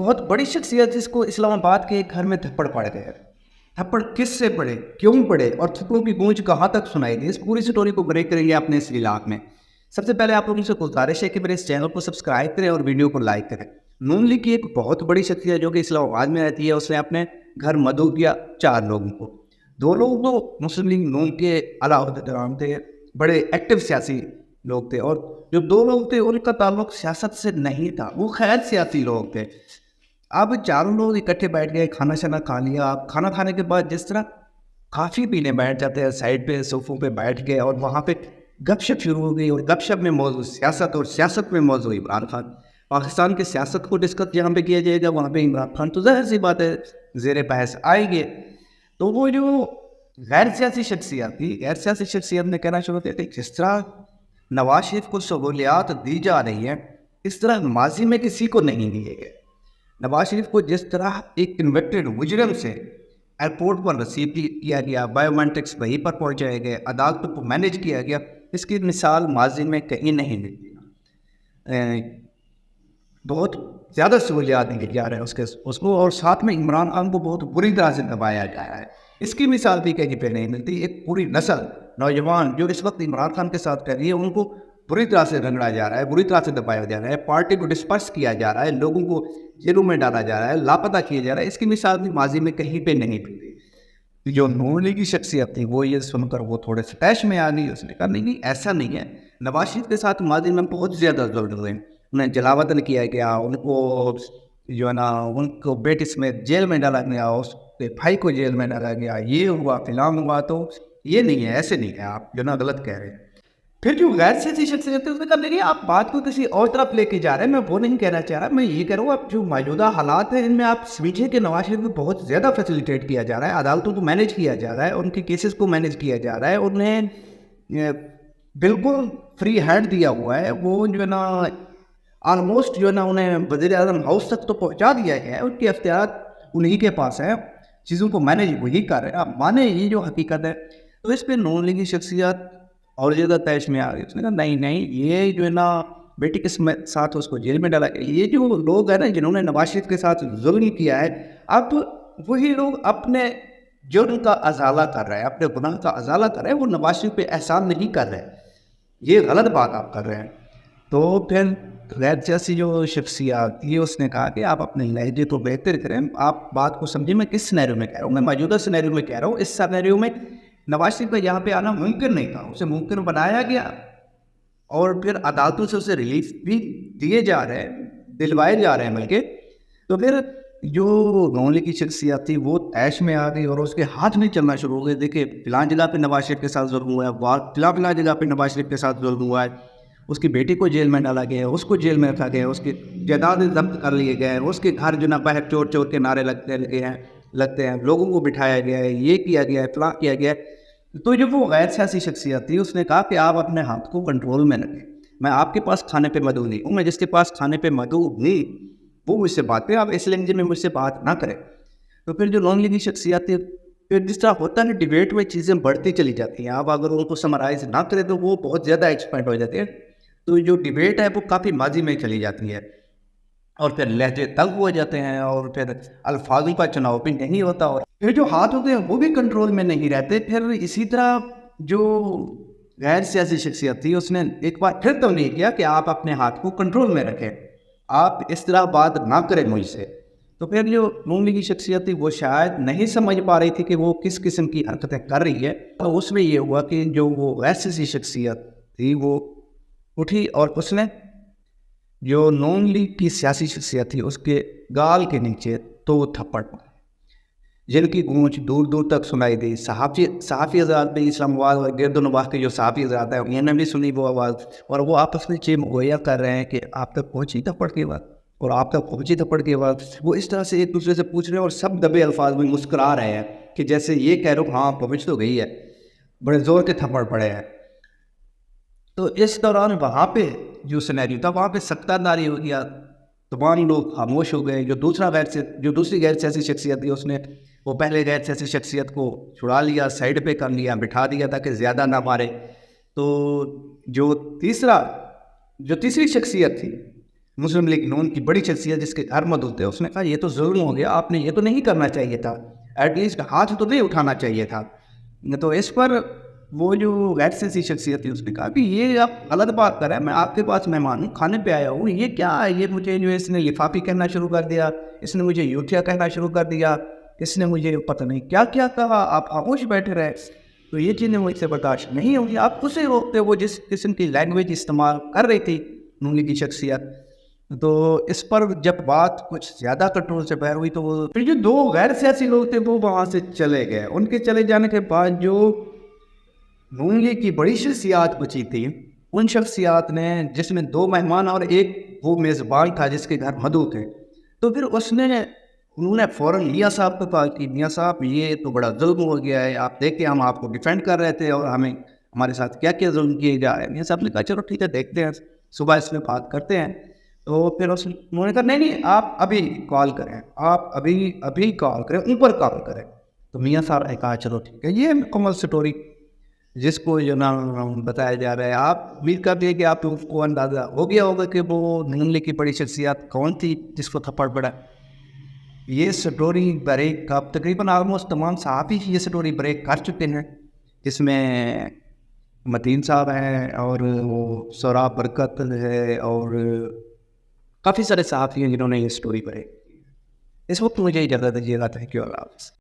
بہت بڑی شخصیت جس کو اسلام آباد کے ایک گھر میں تھپڑ پڑ گئے. تھپڑ کس سے پڑے, کیوں پڑے, اور تھپڑوں کی گونج کہاں تک سنائی دی, اس پوری سٹوری کو بریک کریں گے اپنے اس ولاگ میں. سب سے پہلے آپ لوگوں سے گزارش ہے کہ میرے اس چینل کو سبسکرائب کریں اور ویڈیو کو لائک کریں. نون لیگ کی ایک بہت بڑی شخصیت جو کہ اسلام آباد میں رہتی ہے, اس نے اپنے گھر مدعو کیا 4 لوگوں کو. 2 لوگ تو مسلم لیگ نون کے اعلیٰ عہدیداران تھے, بڑے ایکٹیو سیاسی لوگ تھے, اور جو 2 لوگ تھے ان کا تعلق سیاست سے نہیں تھا, وہ خیر سیاسی لوگ تھے. اب 4 لوگ اکٹھے بیٹھ گئے, کھانا شانا کھا لیا. اب کھانا کھانے کے بعد جس طرح کافی پینے بیٹھ جاتے ہیں, سائڈ پہ صوفوں پہ بیٹھ گئے, اور وہاں پہ گپ شپ شروع ہو گئی, اور گپ شپ میں موضوع سیاست, اور سیاست میں موضوع عمران خان. پاکستان کے سیاست کو ڈسکس جہاں پہ کیا جائے گا وہاں پہ عمران خان تو ظاہر سی بات ہے زیر بحث آئیں گے. تو وہ جو غیر سیاسی شخصیت تھی, غیر سیاسی شخصیت نے کہنا شروع کیا کہ جس طرح نواز شریف کو سہولیات دی جا رہی ہیں اس طرح ماضی میں کسی کو نہیں دیے گئے. نواز شریف کو جس طرح ایک کنوکٹڈ مجرم سے ایئرپورٹ پر رسیو کیا گیا, بایو میٹرکس وہیں پر پہنچائے گئے, عدالتوں کو مینیج کیا گیا, اس کی مثال ماضی میں کہیں نہیں ملتی. بہت زیادہ سہولیات دی جا رہے ہیں اس کو, اور ساتھ میں عمران خان کو بہت بری طرح سے دبایا جا رہا ہے. اس کی مثال بھی کہیں پہ نہیں ملتی. ایک پوری نسل نوجوان جو اس وقت عمران خان کے ساتھ کر رہی ہے ان کو بری طرح سے رگڑا جا رہا ہے, بری طرح سے دبایا جا رہا ہے, پارٹی کو ڈسپرس کیا جا رہا ہے, لوگوں کو جیلوں میں ڈالا جا رہا ہے, لاپتہ کیا جا رہا ہے. اس کی مثال بھی ماضی میں کہیں پہ نہیں ملتی. جو نون لیگ کی شخصیت تھی وہ یہ سن کر وہ تھوڑے سے طیش میں آ گئی. اس نے کہا نہیں ایسا نہیں ہے, نواز شریف کے ساتھ ماضی میں بہت زیادہ ظلم ہوئے, انہیں جلاوطن کیا گیا, ان کو جو ہے نا ان کو بیٹی سمیت جیل میں ڈالا گیا, اس کے بھائی کو جیل میں ڈالا گیا, یہ ہوا فلاں ہوا. تو یہ نہیں ہے, ایسے نہیں ہے, آپ جو نا غلط کہہ رہے ہیں. پھر جو غیر سیاسی شخصیت ہے اس نے کہا نہیں آپ بات کو کسی اور طرف لے کے جا رہے ہیں, میں وہ نہیں کہنا چاہ رہا, میں یہ کہہ رہا ہوں اب جو موجودہ حالات ہیں ان میں آپ سمجھیں کہ نواز شریف کو بہت زیادہ فیسیلیٹیٹ کیا جا رہا ہے, عدالتوں کو مینیج کیا جا رہا ہے, ان کے کیسز کو مینیج کیا جا رہا ہے, انہیں بالکل فری ہینڈ دیا ہوا ہے. وہ جو ہے نا آلموسٹ جو ہے نا انہیں وزیر اعظم ہاؤس تک تو پہنچا دیا گیا ہے, ان کے اختیارات انہی کے پاس ہیں, چیزوں کو مینیج وہی کر رہے ہیں. آپ مانیں یہ جو حقیقت ہے. تو اس پہ نون لیگ کی شخصیت اور زیادہ طیش میں آ گئی. اس نے کہا نہیں یہ جو ہے نا بیٹی کے ساتھ اس کو جیل میں ڈالا گیا, یہ جو لوگ ہیں نا جنہوں نے نواز شریف کے ساتھ ظلم کیا ہے, اب وہی لوگ اپنے جرم کا ازالہ کر رہے ہیں, اپنے گناہ کا ازالہ کر رہے ہیں, وہ نواز شریف پہ احسان نہیں کر رہے. یہ غلط بات آپ کر رہے ہیں. تو پھر غیر سیاسی جو شخصیات یہ اس نے کہا کہ آپ اپنے لہجے کو بہتر کریں, آپ بات کو سمجھیں. میں کس سینیریو میں کہہ رہا ہوں, میں موجودہ سینیریو میں کہہ رہا ہوں. اس سینیریو میں نواز شریف کا یہاں پہ آنا ممکن نہیں تھا, اسے ممکن بنایا گیا, اور پھر عدالتوں سے اسے ریلیف بھی دیے جا رہے ہیں, دلوائے جا رہے ہیں بلکہ. تو پھر جو نون لیگ کی شخصیت تھی وہ طیش میں آ گئی اور اس کے ہاتھ نہیں چلنا شروع ہو گئے. دیکھیں فلاں جگہ پہ نواز شریف کے ساتھ ظلم ہوا ہے, فلاں جگہ پہ نواز شریف کے ساتھ ظلم ہوا ہے, اس کی بیٹی کو جیل میں ڈالا گیا, اس کو جیل میں رکھا گیا, اس کی جائیدادیں ضبط کر لیے گئے, اس کے گھر جو نا باہر چور چور کے نعرے لگتے ہیں, لوگوں کو بٹھایا گیا ہے, یہ کیا گیا ہے, فلاں کیا گیا ہے. تو جب وہ غیر سیاسی شخصیت تھی اس نے کہا کہ آپ اپنے ہاتھ کو کنٹرول میں رکھیں, میں آپ کے پاس کھانے پہ مدعو نہیں ہوں, میں جس کے پاس کھانے پہ مدعو نہیں وہ مجھ سے بات کرے, آپ اس لینگویج میں مجھ سے بات نہ کریں. تو پھر جو نون لیگ کی شخصیت تھی, پھر جس طرح ہوتا ہے ڈیبیٹ میں چیزیں بڑھتی چلی جاتی ہیں, آپ اگر ان کو سمرائز نہ کریں تو وہ بہت زیادہ ایکسپینڈ ہو جاتے ہیں. تو جو ڈیبیٹ ہے وہ کافی ماضی میں چلی جاتی ہے, اور پھر لہجے تنگ ہو جاتے ہیں, اور پھر الفاظوں کا چناؤ بھی نہیں ہوتا, اور پھر جو ہاتھ ہوتے ہیں وہ بھی کنٹرول میں نہیں رہتے. پھر اسی طرح جو غیر سیاسی شخصیت تھی اس نے ایک بار پھر تنبیہ کیا کہ آپ اپنے ہاتھ کو کنٹرول میں رکھیں, آپ اس طرح بات نہ کریں مجھ سے. تو پھر جو نون لیگ کی شخصیت تھی وہ شاید نہیں سمجھ پا رہی تھی کہ وہ کس قسم کی حرکتیں کر رہی ہے. تو اس میں یہ ہوا کہ جو وہ غیر سیاسی شخصیت تھی وہ اٹھی, اور اس نے جو نون لیگ کی سیاسی شخصیت تھی اس کے گال کے نیچے تو تھپڑ پڑے, جن کی گونج دور دور تک سنائی دی. صحافی حضرات بھی اسلام آباد اور گرد و نواح کے جو صحافی حضرات ہیں انہوں نے بھی سنی وہ آواز, اور وہ آپس میں چیم گویا کر رہے ہیں کہ آپ تک پہنچی تھپڑ کی آواز, اور آپ تک پہنچی تھپڑ کی آواز. وہ اس طرح سے ایک دوسرے سے پوچھ رہے ہیں, اور سب دبے الفاظ میں مسکرا رہے ہیں کہ جیسے یہ کہہ رہے ہو ہاں پہنچ تو گئی ہے, بڑے زور کے تھپڑ پڑے ہیں. تو اس دوران وہاں پہ جو سینیریو تھا وہاں پہ سکتہ داری ہو گیا, تمام لوگ خاموش ہو گئے. جو دوسری غیر سیاسی شخصیت تھی اس نے وہ پہلے غیر سیاسی شخصیت کو چھڑا لیا, سائڈ پہ کر لیا, بٹھا دیا تاکہ زیادہ نہ مارے. تو جو تیسری شخصیت تھی مسلم لیگ نون کی بڑی شخصیت جس کے گھر مدعو تھے، اس نے کہا یہ تو ظلم ہو گیا، آپ نے یہ تو نہیں کرنا چاہیے تھا، ایٹ لیسٹ ہاتھ تو نہیں اٹھانا چاہیے تھا. تو اس پر وہ جو ویکس سی شخصیت تھی اس نے کہا کہ یہ آپ غلط بات کر رہے ہیں، میں آپ کے پاس مہمان ہوں، کھانے پہ آیا ہوں، یہ کیا ہے؟ یہ مجھے جو اس نے لفافی کہنا شروع کر دیا، اس نے مجھے یوتھیا کہنا شروع کر دیا، اس نے مجھے پتہ نہیں کیا کیا کہا، آپ خاموش بیٹھے رہے. تو یہ چیزیں مجھ سے برداشت نہیں ہوگی. آپ اسے روکتے، وہ جس قسم کی لینگویج استعمال کر رہی تھی نون کی شخصیت. تو اس پر جب بات کچھ زیادہ کنٹرول سے باہر ہوئی تو وہ پھر جو دو غیر سیاسی لوگ تھے وہ وہاں سے چلے گئے. ان کے چلے جانے کے بعد جو نون لیگ کی بڑی شخصیات بچی تھی، ان شخصیات نے، جس میں دو مہمان اور ایک وہ میزبان تھا جس کے گھر مدعو تھے، تو پھر انہوں نے فوراً میاں صاحب کو کہا کہ میاں صاحب یہ تو بڑا ظلم ہو گیا ہے، آپ دیکھیں ہم آپ کو ڈیفینڈ کر رہے تھے اور ہمارے ساتھ کیا کیا ظلم کیے جا رہے ہیں. میاں صاحب نے کہا چلو ٹھیک ہے دیکھتے ہیں، صبح اس میں بات کرتے ہیں. تو پھر انہوں نے کہا نہیں آپ ابھی کال کریں، آپ ابھی کال کریں، اوپر کال کریں. تو میاں صاحب نے کہا چلو ٹھیک ہے. یہ مکمل سٹوری جس کو جو نا بتایا جا رہا ہے. آپ امید کرتے ہیں کہ آپ کو اندازہ ہو گیا ہوگا کہ وہ نون لیگ کی بڑی شخصیات کون تھی جس کو تھپڑ پڑا. یہ سٹوری بریک اب تقریباً آلموسٹ تمام صحافی یہ سٹوری بریک کر چکے ہیں، جس میں متین صاحب ہیں اور وہ سوراب برکت ہے اور کافی سارے صحافی ہیں جنہوں نے یہ سٹوری بریک کی. اس وقت مجھے اجازت دیجیے گا. تھینک یو، اللہ حافظ.